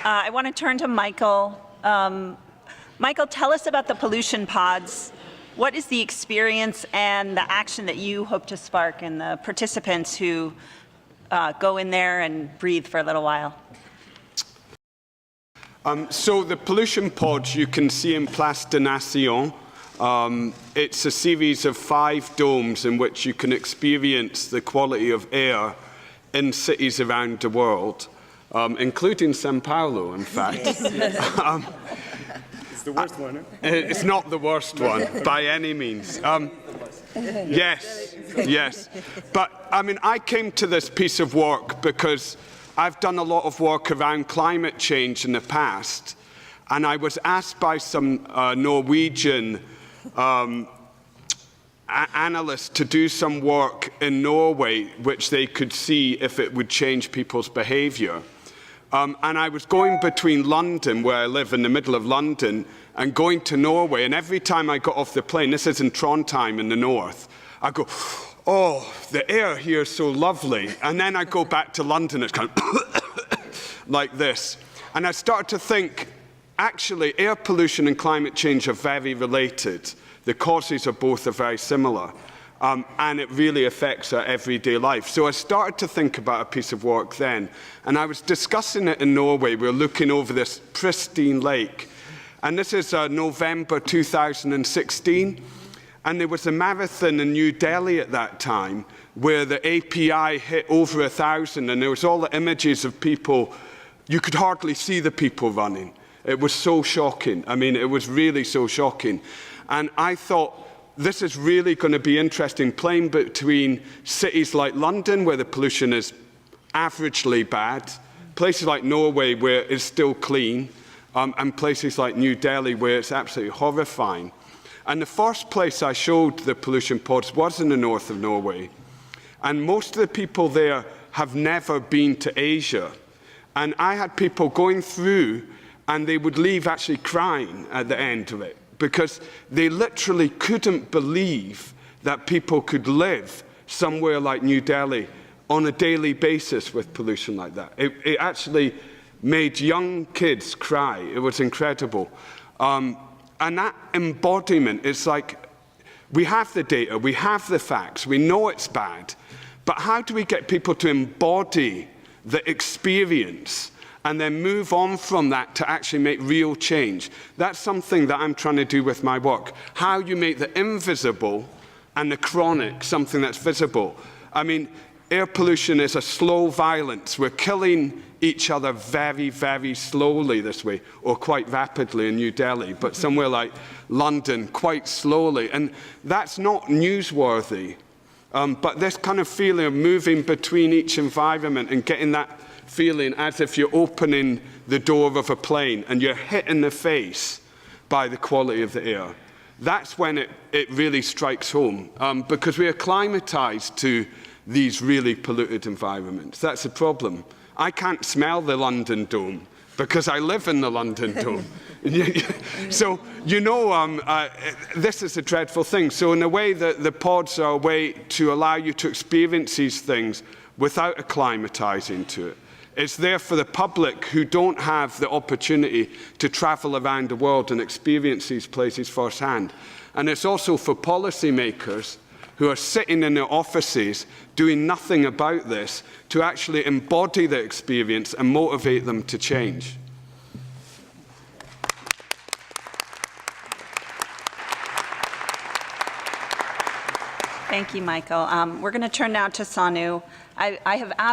I want to turn to Michael. Michael, tell us about the pollution pods. What is the experience and the action that you hope to spark in the participants who go in there and breathe for a little while? So the pollution pods you can see in Place des Nations. It's a series of 5 domes in which you can experience the quality of air in cities around the world, including São Paulo, in fact. It's the worst one, huh? It's not the worst one, by any means. Yes, yes. But, I mean, I came to this piece of work because I've done a lot of work around climate change in the past, and I was asked by some Norwegian analysts to do some work in Norway which they could see if it would change people's behaviour. And I was going between London, where I live in the middle of London, and going to Norway, and every time I got off the plane, this is in Trondheim in the north, I go, oh, the air here is so lovely. And then I go back to London, it's kind of like this. And I started to think, actually, air pollution and climate change are very related. The causes of both are very similar. And it really affects our everyday life. So I started to think about a piece of work then. And I was discussing it in Norway. We were looking over this pristine lake. And this is November 2016. And there was a marathon in New Delhi at that time where the API hit over 1,000. And there was all the images of people. You could hardly see the people running. It was so shocking. I mean, it was really so shocking. And I thought, this is really going to be interesting, playing between cities like London, where the pollution is averagely bad, places like Norway, where it's still clean, and places like New Delhi, where it's absolutely horrifying. And the first place I showed the pollution pods was in the north of Norway. And most of the people there have never been to Asia. And I had people going through, and they would leave actually crying at the end of it, because they literally couldn't believe that people could live somewhere like New Delhi on a daily basis with pollution like that. It actually made young kids cry. It was incredible. And that embodiment is like, we have the data, we have the facts, we know it's bad, but how do we get people to embody the experience and then move on from that to actually make real change? That's something that I'm trying to do with my work. How you make the invisible and the chronic something that's visible. I mean, air pollution is a slow violence. We're killing each other very, very slowly this way, or quite rapidly in New Delhi, but somewhere like London, quite slowly. And that's not newsworthy. But this kind of feeling of moving between each environment and getting that feeling as if you're opening the door of a plane and you're hit in the face by the quality of the air. That's when it really strikes home, because we are acclimatized to these really polluted environments. That's the problem. I can't smell the London Dome because I live in the London Dome. So, you know, this is a dreadful thing. So in a way, the pods are a way to allow you to experience these things without acclimatizing to it. It's there for the public who don't have the opportunity to travel around the world and experience these places firsthand. And it's also for policymakers who are sitting in their offices doing nothing about this to actually embody the experience and motivate them to change. Thank you, Michael. We're going to turn now to Sanu. I have asked